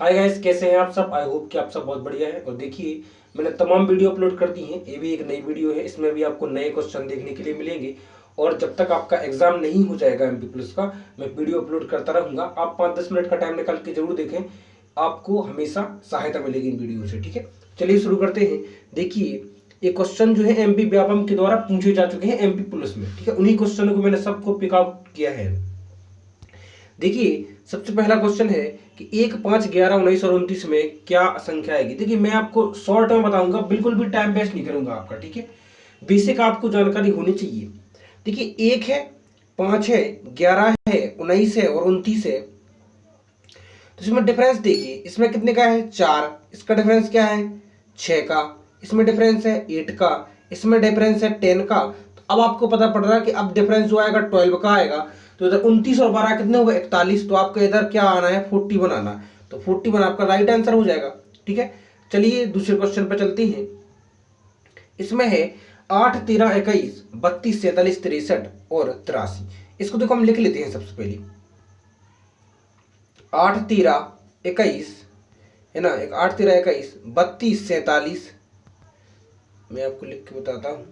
Hi guys, कैसे हैं आप सब। आई होप कि आप सब बहुत बढ़िया है। और देखिए, मैंने तमाम वीडियो अपलोड कर दी हैं। ये भी एक नई वीडियो है, इसमें भी आपको नए क्वेश्चन देखने के लिए मिलेंगे। और जब तक आपका एग्जाम नहीं हो जाएगा एमपी पुलिस का, मैं वीडियो अपलोड करता रहूंगा। आप 5-10 मिनट का टाइम निकाल के जरूर देखें, आपको हमेशा सहायता मिलेगी इन वीडियो से। ठीक है, चलिए शुरू करते हैं। देखिए, ये क्वेश्चन जो है एमपी व्यापम के द्वारा पूछे जा चुके हैं एमपी पुलिस में। ठीक है, उन्हीं क्वेश्चनों को मैंने सबको पिकआउट किया है। देखिए, सबसे पहला क्वेश्चन है कि 1, 5, 11, 19 और 29 में क्या संख्या आएगी। देखिए, मैं आपको शॉर्ट में बताऊंगा, बिल्कुल भी टाइम वेस्ट नहीं करूंगा आपका। ठीक है, बेसिक आपको जानकारी होनी चाहिए। देखिए, 1 है, 5 है, 11 है, 19 है और 29 है। तो इसमें डिफरेंस देखिए, इसमें कितने का है 4, इसका डिफरेंस क्या है 6 का, इसमें डिफरेंस है 8 का, इसमें डिफरेंस है 10 का। तो अब आपको पता पड़ रहा है कि अब डिफरेंस जो आएगा 12 का आएगा। तो इधर 29 और 12 कितने हो गए 41। तो आपको इधर क्या आना है 41 आना। तो 41 आपका राइट आंसर हो जाएगा। ठीक है, चलिए दूसरे क्वेश्चन पे चलते हैं। इसमें है 8, 13, 21, 32, 47, 63 और 83। इसको देखो हम लिख लेते हैं सबसे पहले। 8, 13, 21 है ना, 8, 13, 21, 32, 47। मैं आपको लिख के बताता हूं।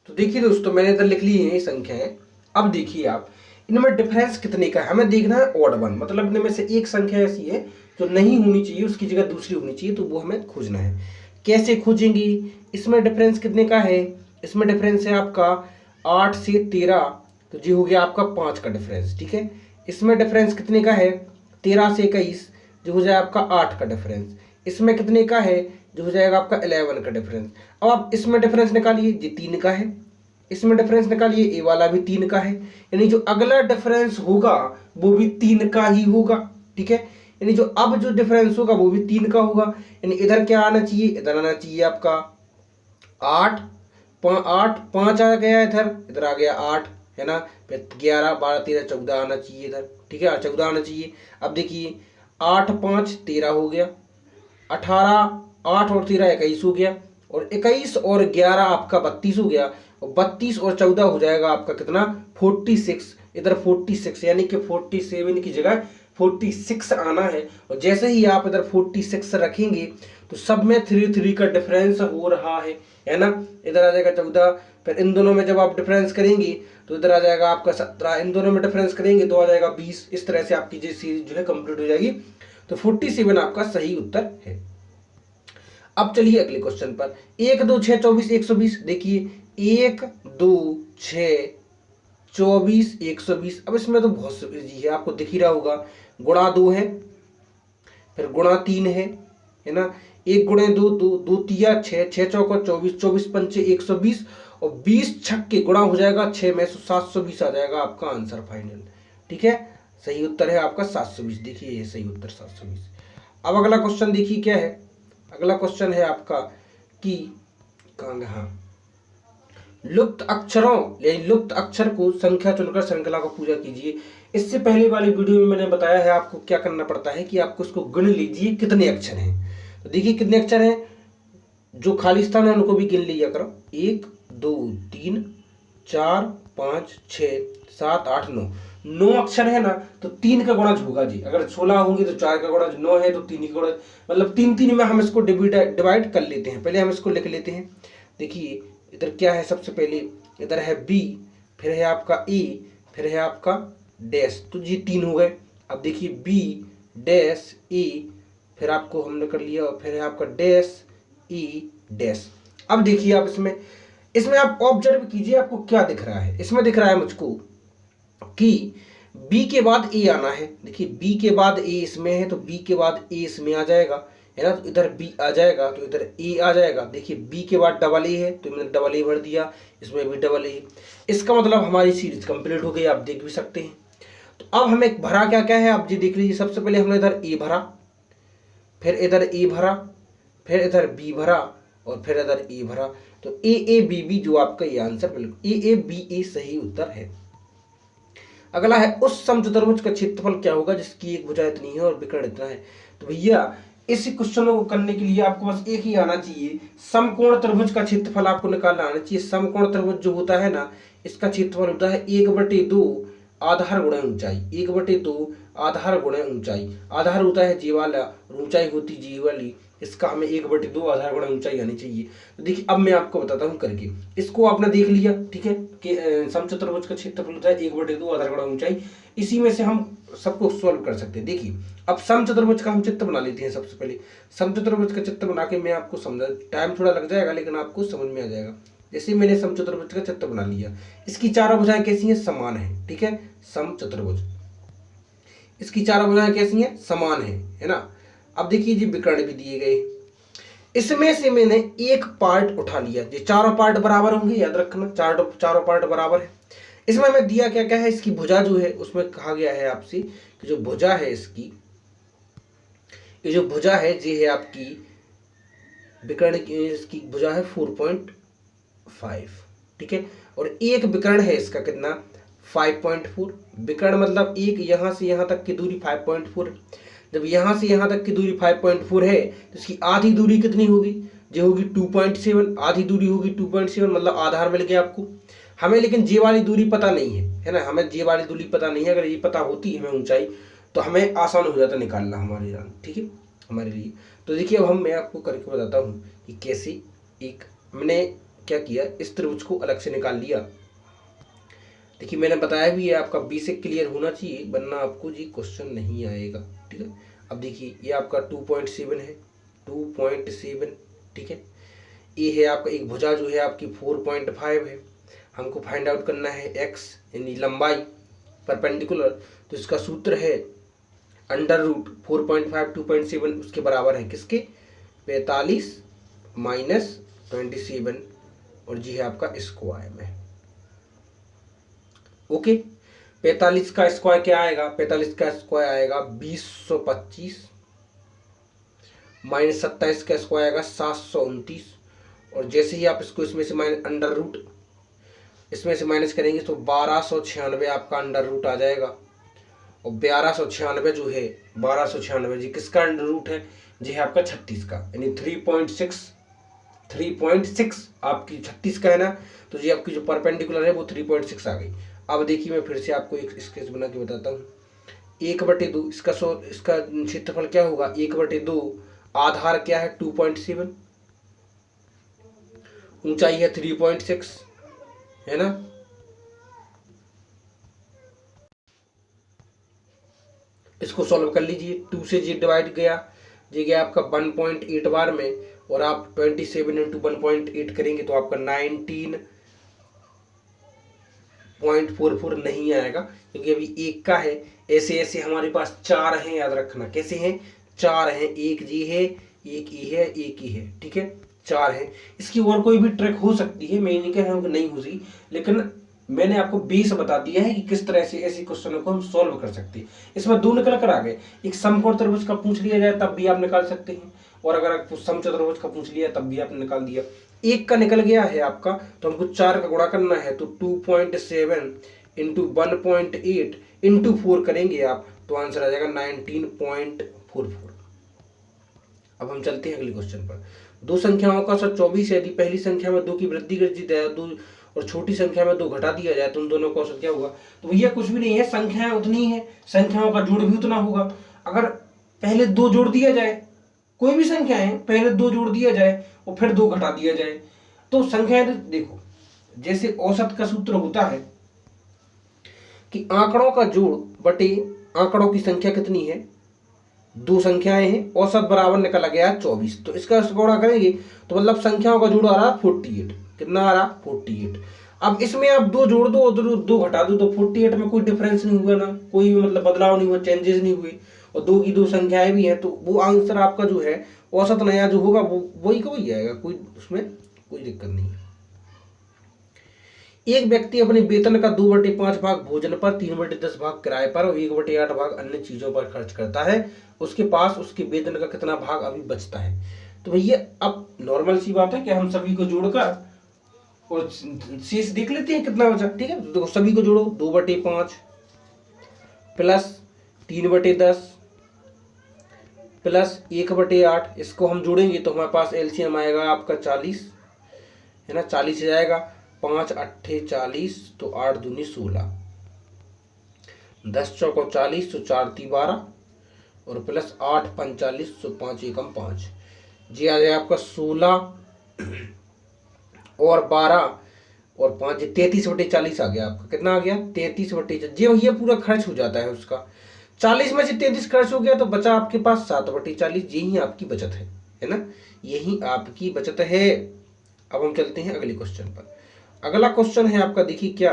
तो देखिए दोस्तों, मैंने इधर लिख ली है ये संख्याएं। अब देखिए आप, इनमें डिफरेंस कितने का है हमें देखना है। ऑड वन, मतलब इनमें से एक संख्या ऐसी है जो नहीं होनी चाहिए, उसकी जगह दूसरी होनी चाहिए, तो वो हमें खोजना है। कैसे खोजेंगे। इसमें डिफरेंस कितने का है, इसमें डिफरेंस है आपका 8 से 13, तो जी हो गया आपका 5 का डिफरेंस। ठीक है, इसमें डिफरेंस कितने का है 13 से 21, जो हो जाए आपका 8 का डिफरेंस। इसमें कितने का है, जो हो जाएगा आपका 11 का डिफरेंस। अब आप इसमें डिफरेंस निकालिए, ये 3 का है। इसमें डिफरेंस निकालिए, ए वाला भी 3 का है। यानी जो अगला डिफरेंस होगा वो भी 3 का ही होगा। ठीक है, यानी जो अब जो डिफरेंस होगा वो भी 3 का होगा। यानी इधर क्या आना चाहिए, इधर आना चाहिए आपका 8, 5 आ गया इधर, इधर आ गया 8 है ना। फिर 11, 12, 13, 14 आना चाहिए इधर। ठीक है, 14 आना चाहिए। अब देखिए 8, 5, 13 हो गया, 18, 8 और 13 21 हो गया, और 21 और 11 आपका 32 हो गया, और 32 और 14 हो जाएगा आपका कितना 46। इधर 46, यानी कि 47 की जगह 46 आना है। और जैसे ही आप इधर 46 रखेंगे तो सब में 3 का डिफरेंस हो रहा है ना। इधर आ जाएगा 14, फिर इन दोनों में जब आप डिफरेंस करेंगे तो इधर आ जाएगा आपका 17, इन दोनों में डिफरेंस करेंगे तो आ जाएगा 20। इस तरह से आपकी जो सीरीज जो है कंप्लीट हो जाएगी। तो 47 आपका सही उत्तर है। अब चलिए अगले क्वेश्चन पर। 1, 2, 6, 24, 120। देखिए 1, 2, 6, 24, 120। अब इसमें तो बहुत इजी है, आपको दिख ही रहा होगा। गुणा 2 है, फिर गुणा 3 है ना। 1 गुणे 2, 2, 2 तिया 6, 6 चौका 24, 24 पंचे 120, और 20 छक्के गुणा हो जाएगा 6 में, 720 आ जाएगा आपका आंसर फाइनल। ठीक है, सही उत्तर है आपका 720। देखिए ये सही उत्तर 720। अब अगला क्वेश्चन देखिए क्या है। अगला क्वेश्चन है आपका कि हाँ, लुप्त अक्षरों यानी लुप्त अक्षर को संख्या चुनकर श्रृंखला को पूरा कीजिए। इससे पहले वाली वीडियो में मैंने बताया है आपको क्या करना पड़ता है कि आपको उसको गिन लीजिए कितने अक्षर हैं। तो देखिए कितने अक्षर हैं, जो खाली स्थान है उनको भी गिन लिया करो। 1, 2, 3, 4, 5, 6, 7, 8, 9। 9 अक्षर है ना, तो 3 का गुणज होगा जी। अगर 16 होंगे तो 4 का गुणज, 9 है तो 3 का गुणज, मतलब 3 में हम इसको डिवाइड कर लेते हैं। पहले हम इसको लिख लेते हैं। देखिए इधर क्या है, सबसे पहले इधर है बी, फिर है आपका ए, फिर है आपका डैश, तो जी 3 हो गए। अब देखिए बी डैश ए, फिर आपको हमने कर लिया, फिर है आपका डैश ई डैश। अब देखिए आप इसमें इसमें आप ऑब्जर्व कीजिए आपको क्या दिख रहा है। इसमें दिख रहा है मुझको कि बी के बाद ए आना है। देखिए बी के बाद ए इसमें है, तो बी के बाद ए इसमें आ जाएगा है ना। तो इधर बी आ जाएगा तो इधर ए आ जाएगा। देखिए बी के बाद डबल ए है तो मैंने डबल ए भर दिया, इसमें भी डबल ए। इसका मतलब हमारी सीरीज कंप्लीट हो गई, आप देख भी सकते हैं। तो अब हमें भरा क्या क्या है आप जी देख लीजिए। सबसे पहले हमने इधर ए भरा, फिर इधर ए भरा, फिर इधर बी भरा, और फिर इधर ए भरा। तो ए बी बी जो आपका ये आंसर बिल्कुल ए बी ए सही उत्तर है। अगला है उस समचतुर्भुज का क्षेत्रफल क्या होगा जिसकी एक भुजा इतनी है और विकर्ण इतना है। तो भैया इस क्वेश्चनों को करने के लिए आपको बस एक ही आना चाहिए, समकोण त्रिभुज का क्षेत्रफल आपको निकालना आना चाहिए। समकोण त्रिभुज जो होता है ना, इसका क्षेत्रफल होता है 1/2 आधार गुणा ऊंचाई, 1/2 आधार गुणे ऊंचाई। आधार होता है जी वाला, ऊंचाई होती जी वाली, इसका हमें 1/2 आधार गुणे ऊंचाई आनी चाहिए। तो देखिए अब मैं आपको बताता हूँ करके। इसको आपने देख लिया, ठीक है, कि समचतुर्भुज का क्षेत्रफल होता है 1/2 आधार गुणा ऊंचाई। इसी में से हम सबको सॉल्व कर सकते हैं। देखिए अब समचतुर्भुज का हम चित्र बना लेते हैं। सबसे पहले समचतुर्भुज का चित्र बना के मैं आपको समझा, टाइम थोड़ा लग जाएगा लेकिन आपको समझ में आ जाएगा। जैसे मैंने समचतुर्भुज का चित्र बना लिया, इसकी चारों भुजाएं कैसी हैं, समान है, ठीक है, समचतुर्भुज, इसकी चारों भुजाएं कैसी हैं, समान है ना। अब देखिए जी विकर्ण भी दिए गए, इसमें से मैंने एक पार्ट उठा लिया, ये चारों पार्ट बराबर होंगे, याद रखना चारों पार्ट बराबर है। इसमें हमें दिया क्या क्या है, इसकी भुजा जो है उसमें कहा गया है आपसे कि जो भुजा है इसकी, ये जो भुजा है ये है आपकी विकर्ण की, इसकी भुजा है 4.5, ठीक है, और एक विकर्ण है इसका कितना, 5.4। विकर्ण मतलब एक यहां से यहां तक की दूरी 5.4। जब यहां से यहां तक की दूरी 5.4 है तो इसकी आधी दूरी कितनी होगी, जो होगी 2.7। आधी दूरी होगी 2.7, मतलब आधार मिल गया आपको। हमें लेकिन जे वाली दूरी पता नहीं है ना, हमें जे वाली दूरी पता नहीं है। अगर ये पता होती हमें ऊंचाई तो हमें आसान हो जाता निकालना हमारे लिए, ठीक है, हमारे लिए। तो देखिए अब मैं आपको करके बताता हूँ कि कैसे एक मैंने क्या किया, इस त्रिभुज को अलग से निकाल लिया। देखिए मैंने बताया भी है, आपका बेसिक क्लियर होना चाहिए वरना आपको जी क्वेश्चन नहीं आएगा, ठीक है। अब देखिए ये आपका 2.7 है, 2.7, ठीक है। ये है आपका एक भुजा जो है आपकी 4.5 है। हमको फाइंड आउट करना है x यानी लंबाई परपेंडिकुलर, तो इसका सूत्र है अंडर रूट 4.5 2.7 उसके बराबर है किसके, 45 माइनस 27, और जी है आपका स्क्वायर में। ओके, 45 का स्क्वायर क्या आएगा, 45 का स्क्वायर आएगा 2025, माइनस 27 का स्क्वायर आएगा 729, और जैसे ही आप इसको इसमें से माइनस अंडर रूट इसमें से माइनस करेंगे तो 1296 आपका अंडर रूट आ जाएगा। और 1296 जो है 1296 जी किसका अंडर रूट है, जी है आपका 36 का, यानी 3.6 आपकी 36 का है ना, तो जी आपकी जो परपेंडिकुलर है वो 3.6 आ गई। अब देखिए मैं फिर से आपको एक स्केच बना के बताता हूँ। 1/2 इसका क्षेत्रफल क्या होगा, 1/2, आधार क्या है 2.7, ऊंचाई है 3.6, है ना। इसको सॉल्व कर लीजिए, 2 से जी डिवाइड गया, ये गया आपका 1.8 बार में, और आप 27 इंटू 1.8 करेंगे तो आपका 19.44 नहीं आएगा, क्योंकि अभी एक का है। ऐसे ऐसे हमारे पास 4 हैं, याद रखना कैसे हैं, 4 हैं, एक जी है, एक ई है, एक ही है, ठीक है, 4 हैं। इसकी और कोई भी ट्रिक हो सकती है, मैं नहीं कह रहा हूँ कि नहीं हो सकती, लेकिन मैंने आपको बेस बता दिया है कि किस तरह से ऐसे क्वेश्चनों को हम सॉल्व कर सकते हैं। इसमें दो निकल कर आ गए, एक समकोण त्रिभुज का पूछ लिया जाए तब भी आप निकाल सकते हैं, और अगर आपको समचतुर्भुज का पूछ लिया तब भी आपने निकाल दिया। एक का निकल गया है आपका, तो हमको 4 का गुणा करना है, तो 2.7 इंटू 1.8 इंटू 4 करेंगे आप तो आंसर आ जाएगा 19.44। अब हम चलते हैं अगले क्वेश्चन पर। दो संख्याओं का औसत 24 है, यदि पहली संख्या में 2 की वृद्धि कर दी जाए दो और छोटी संख्या में 2 घटा दिया जाए तो उन दोनों का औसत क्या होगा। तो भैया कुछ भी नहीं है, संख्याएं उतनी है, संख्याओं का जोड़ भी उतना होगा। अगर पहले 2 जोड़ दिया जाए, कोई भी संख्या है पहले 2 जोड़ दिया जाए और फिर 2 घटा दिया जाए, तो संख्याएं देखो, जैसे औसत का सूत्र होता है कि आंकड़ों का जोड़ बटे आंकड़ों की संख्या कितनी है, 2 संख्याएं हैं, औसत बराबर निकला गया 24, तो इसका गुणा करेंगे तो मतलब संख्याओं का जोड़ आ रहा 48, कितना आ रहा 48। अब इसमें आप 2 जोड़ दो और 2 घटा दो तो 48 में कोई डिफरेंस नहीं हुआ ना, कोई मतलब बदलाव नहीं हुआ, चेंजेस नहीं हुए, और 2 की 2 संख्याएं भी हैं, तो वो आंसर आपका जो है औसत नया जो होगा वो वही का वही आएगा, कोई उसमें कोई दिक्कत नहीं। एक व्यक्ति अपने वेतन का 2/5 भाग भोजन पर, 3/10 भाग किराए पर और 1/8 भाग अन्य चीजों पर खर्च करता है, उसके पास उसके वेतन का कितना भाग अभी बचता है। तो भैया अब नॉर्मल सी बात है कि हम सभी को जोड़कर और शेष देख लेते हैं कितना बचा, ठीक है। तो सभी को जोड़ो, 2/5 प्लस 3/10 प्लस 1/8, इसको हम जोड़ेंगे तो हमारे पास एलसीएम आएगा आपका 40, है ना, 40 जाएगा, 5 8 40, तो 8 दूनी 16। 10 चौको 40 तो 4 × 3 = 12 और प्लस 8 × 5 = 40 तो 5 × 1 = 5। जी आ जाए आपका 16 और 12 और 5 33/40 आ गया आपका। कितना आ गया? 33/40। जी ये पूरा खर्च हो जाता है उसका। 40 में से 33 खर्च हो गया तो बचा आपके पास 7/40। यही आपकी बचत है ना, यही आपकी बचत है। अब हम चलते हैं अगले क्वेश्चन पर। अगला क्वेश्चन है आपका, देखिए क्या,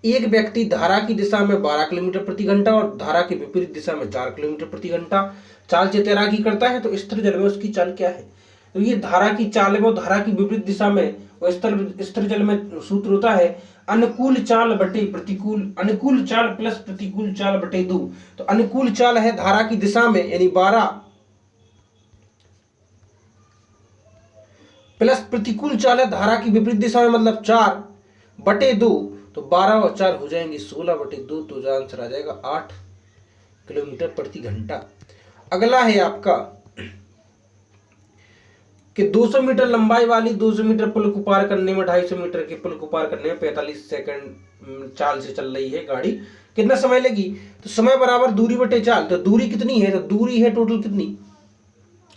एक व्यक्ति धारा की दिशा में 12 किलोमीटर प्रति घंटा और धारा की विपरीत दिशा में 4 किलोमीटर प्रति घंटा चाल से तैराकी करता है, तो स्थिर जल में उसकी चाल क्या है? तो ये धारा की चाल में, धारा की विपरीत दिशा में और स्थिर जल में सूत्र होता है अनुकूल चाल बटे प्रतिकूल, अनुकूल चाल प्लस प्रतिकूल चाल बटे 2। तो अनुकूल चाल है धारा की दिशा में यानी 12 प्लस प्रतिकूल चाल है धारा की विपरीत दिशा में मतलब 4/2। तो 12 और 4 हो जाएंगे 16/2। तो आंसर आ जाएगा 8 किलोमीटर प्रति घंटा। अगला है आपका कि 200 मीटर लंबाई वाली 200 मीटर पुल को पार करने में 250 मीटर के पुल को पार करने में 45 सेकंड चाल से चल रही है गाड़ी, कितना समय लेगी? तो समय बराबर दूरी बटे चाल। तो दूरी कितनी है? तो दूरी है टोटल कितनी?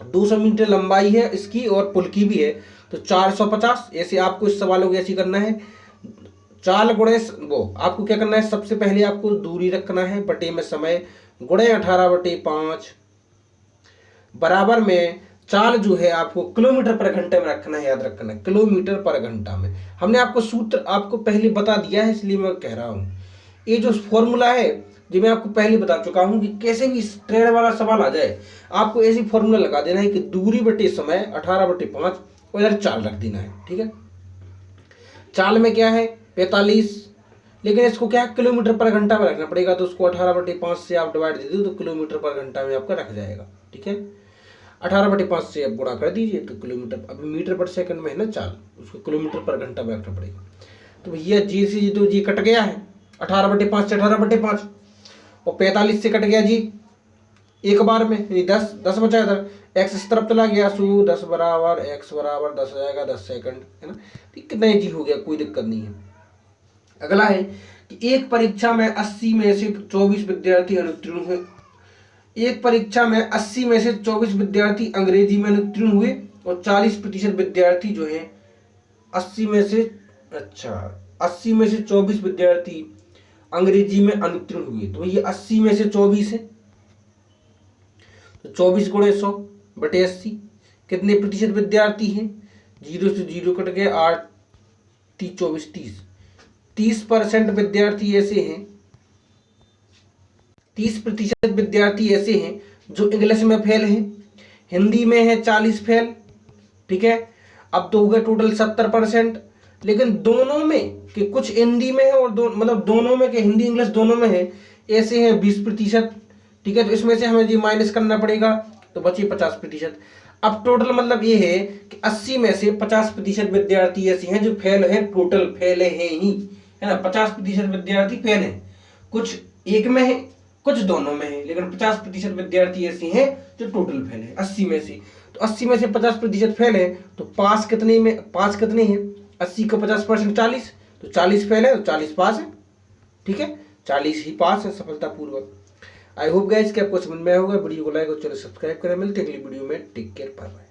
200 मीटर लंबाई है इसकी और पुल की भी है तो 450। ऐसे आपको इस सवालों को ऐसे करना है, चाल गुणे वो आपको क्या करना है, सबसे पहले आपको दूरी रखना है बटे में समय गुणे 18/5 बराबर में चाल जो है आपको किलोमीटर पर घंटे में रखना है, याद रखना है किलोमीटर पर घंटा में। हमने आपको सूत्र आपको पहले बता दिया है इसलिए मैं कह रहा हूं। ये जो फॉर्मूला है जो मैं आपको पहले बता चुका हूं कि कैसे भी ट्रेड वाला सवाल आ जाए आपको ऐसी फॉर्मूला लगा देना है कि दूरी बटे समय 18/5 और इधर चाल रख देना है। ठीक है, चाल में क्या है 45, लेकिन इसको क्या है किलोमीटर पर घंटा में रखना पड़ेगा, तो उसको 18/5 से आप डिवाइड दे दो तो किलोमीटर पर घंटा में आपका रख जाएगा। ठीक है, 18/5 से आप गुणा कर दीजिए तो किलोमीटर, अभी मीटर पर सेकंड में है ना चाल, उसको किलोमीटर पर घंटा में रखना पड़ेगा। तो भैया जी से जी तो जी कट गया है 18/5 से 18/5 और 45 से कट गया जी एक बार में, 10 बचा इधर, एक्स इस तरफ चला गया, सो 10 बराबर एक्स बराबर 10 हो जाएगा 10 सेकंड, है ना। कितना जी हो गया, कोई दिक्कत नहीं है। अगला है कि एक परीक्षा में 80 में से 24 विद्यार्थी अनुत्तीर्ण हुए, एक परीक्षा में 80 में से 24 विद्यार्थी अंग्रेजी में अनुत्तीर्ण हुए और 40% विद्यार्थी जो है 80 में से 24 विद्यार्थी अंग्रेजी में अनुत्तीर्ण हुए। तो ये 80 में से 24 है तो 24 गुणे 100 बटे 80 कितने प्रतिशत विद्यार्थी हैं? 0 से 0 कट गए, 8 30 24 30% विद्यार्थी ऐसे हैं, 30% विद्यार्थी ऐसे हैं जो इंग्लिश में फेल हैं, हिंदी में है 40 फेल। ठीक है, अब तो हो गए टोटल 70%, लेकिन दोनों में कि कुछ हिंदी में है और मतलब दोनों में कि हिंदी इंग्लिश दोनों में है ऐसे हैं 20%। ठीक है, तो इसमें से हमें जी माइनस करना पड़ेगा तो बचे 50%। अब टोटल मतलब ये है कि 80 में से 50% विद्यार्थी ऐसे हैं जो फेल हैं, टोटल फेल है ही, है ना। 50% विद्यार्थी फेल हैं, कुछ एक में है कुछ दोनों में है, लेकिन 50% विद्यार्थी ऐसे हैं जो टोटल फेल है 80 में से। तो 80 में से 50% फेल है तो पास कितने में, पास कितने हैं, 80 का 50% 40, तो 40 फेल है तो 40 पास है। ठीक है, 40 ही पास है सफलतापूर्वक। आई होप गाइस कि आपको समझ में आया होगा। वीडियो को लाइक और चैनल सब्सक्राइब करें। मिलते हैं अगली वीडियो में, टेक केयर, बाय बाय।